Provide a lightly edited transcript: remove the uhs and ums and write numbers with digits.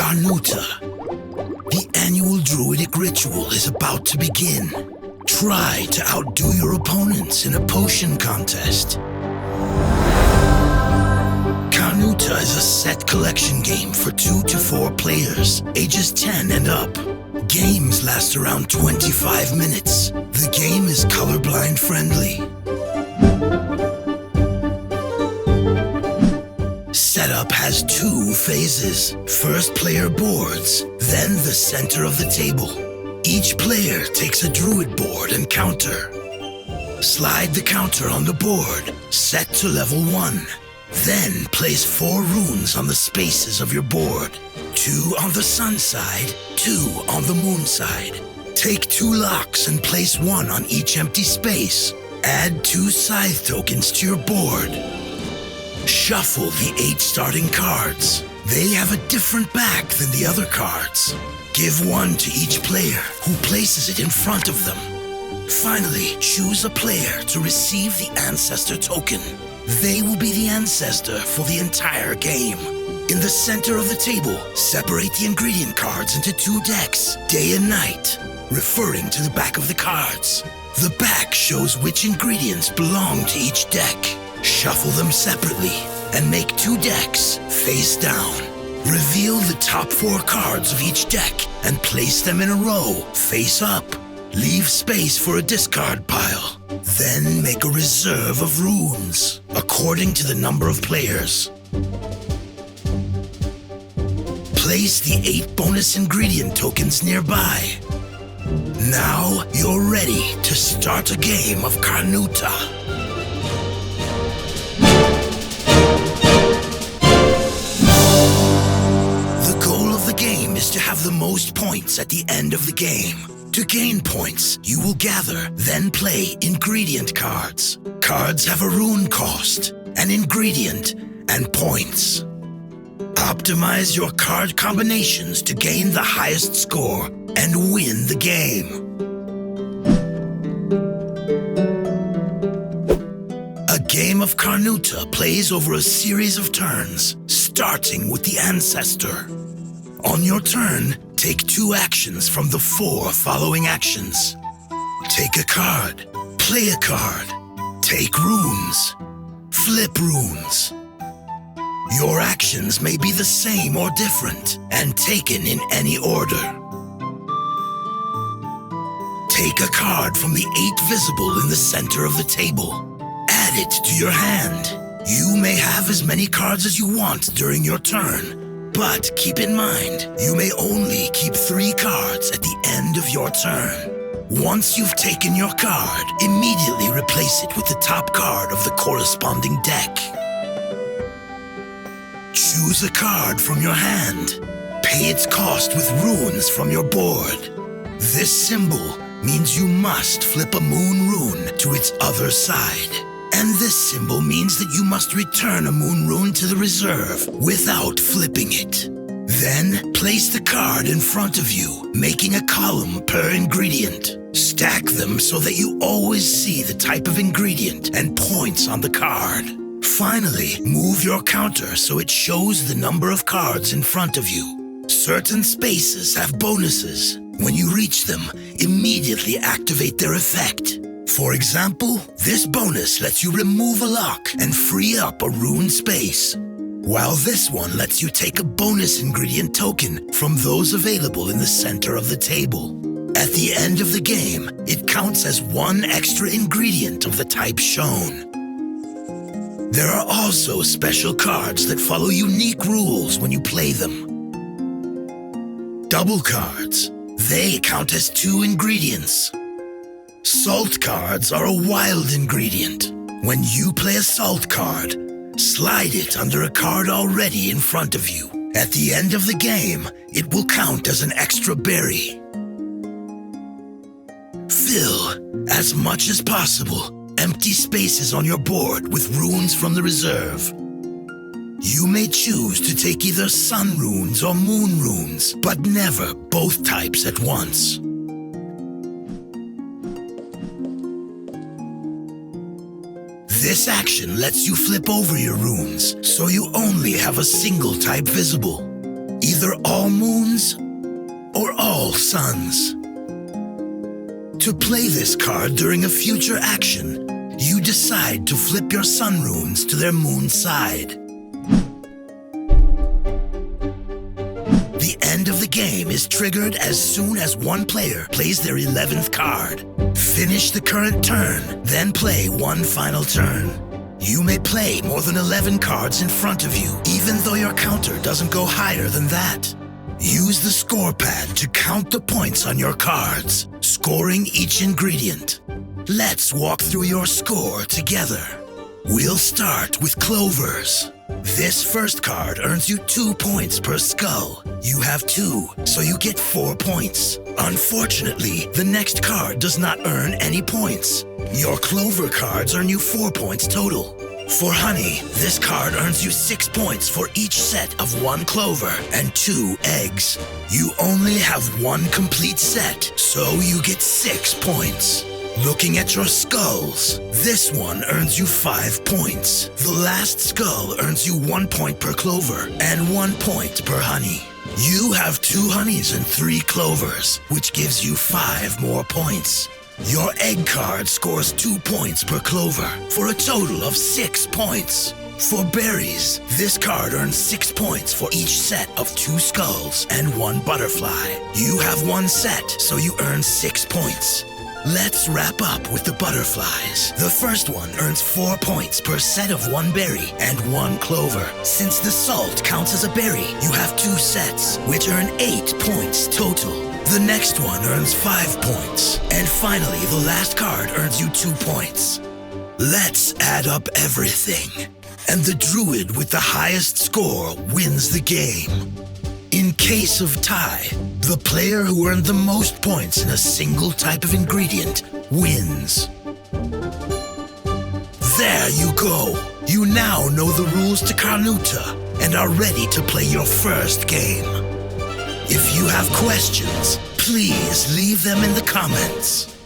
Carnuta. The annual druidic ritual is about to begin. Try to outdo your opponents in a potion contest. Carnuta is a set collection game for 2 to 4 players, ages 10 and up. Games last around 25 minutes. The game is colorblind friendly. Setup has 2 phases. First player boards, then the center of the table. Each player takes a druid board and counter. Slide the counter on the board, set to level 1. Then place 4 runes on the spaces of your board. 2 on the sun side, 2 on the moon side. Take 2 locks and place 1 on each empty space. Add 2 scythe tokens to your board. Shuffle the 8 starting cards. They have a different back than the other cards. Give 1 to each player who places it in front of them. Finally, choose a player to receive the ancestor token. They will be the ancestor for the entire game. In the center of the table, separate the ingredient cards into 2 decks, day and night, referring to the back of the cards. The back shows which ingredients belong to each deck. Shuffle them separately and make 2 decks face down. Reveal the top 4 cards of each deck and place them in a row, face up. Leave space for a discard pile. Then make a reserve of runes, according to the number of players. Place the 8 bonus ingredient tokens nearby. Now you're ready to start a game of Carnuta. The goal of the game is to have the most points at the end of the game. To gain points, you will gather, then play ingredient cards. Cards have a rune cost, an ingredient, and points. Optimize your card combinations to gain the highest score and win the game. A game of Carnuta plays over a series of turns, starting with the ancestor. On your turn, take 2 actions from the 4 following actions. Take a card, play a card, take runes, flip runes. Your actions may be the same or different and taken in any order. Take a card from the 8 visible in the center of the table. Add it to your hand. You may have as many cards as you want during your turn. But keep in mind, you may only keep 3 cards at the end of your turn. Once you've taken your card, immediately replace it with the top card of the corresponding deck. Choose a card from your hand. Pay its cost with runes from your board. This symbol means you must flip a moon rune to its other side. And this symbol means that you must return a moon rune to the reserve without flipping it. Then place the card in front of you, making a column per ingredient. Stack them so that you always see the type of ingredient and points on the card. Finally, move your counter so it shows the number of cards in front of you. Certain spaces have bonuses. When you reach them, immediately activate their effect. For example, this bonus lets you remove a lock and free up a rune space, while this one lets you take a bonus ingredient token from those available in the center of the table. At the end of the game, it counts as 1 extra ingredient of the type shown. There are also special cards that follow unique rules when you play them. Double cards. They count as 2 ingredients. Salt cards are a wild ingredient. When you play a salt card, slide it under a card already in front of you. At the end of the game, it will count as an extra berry. Fill, as much as possible, empty spaces on your board with runes from the reserve. You may choose to take either sun runes or moon runes, but never both types at once. This action lets you flip over your runes, so you only have a single type visible. Either all moons or all suns. To play this card during a future action, you decide to flip your sun runes to their moon side. The end of the game is triggered as soon as one player plays their 11th card. Finish the current turn, then play one final turn. You may play more than 11 cards in front of you, even though your counter doesn't go higher than that. Use the score pad to count the points on your cards, scoring each ingredient. Let's walk through your score together. We'll start with clovers. This first card earns you 2 points per skull. You have 2, so you get 4 points. Unfortunately, the next card does not earn any points. Your clover cards earn you 4 points total. For honey, this card earns you 6 points for each set of 1 clover and 2 eggs. You only have 1 complete set, so you get 6 points. Looking at your skulls, this one earns you 5 points. The last skull earns you 1 point per clover and 1 point per honey. You have 2 honeys and 3 clovers, which gives you 5 more points. Your egg card scores 2 points per clover for a total of 6 points. For berries, this card earns 6 points for each set of 2 skulls and 1 butterfly. You have 1 set, so you earn 6 points. Let's wrap up with the butterflies. The first one earns 4 points per set of 1 berry and 1 clover. Since the salt counts as a berry, you have 2 sets, which earn 8 points total. The next one earns 5 points. And finally, the last card earns you 2 points. Let's add up everything. And the druid with the highest score wins the game. In case of tie, the player who earned the most points in a single type of ingredient wins. There you go. You now know the rules to Carnuta and are ready to play your first game. If you have questions, please leave them in the comments.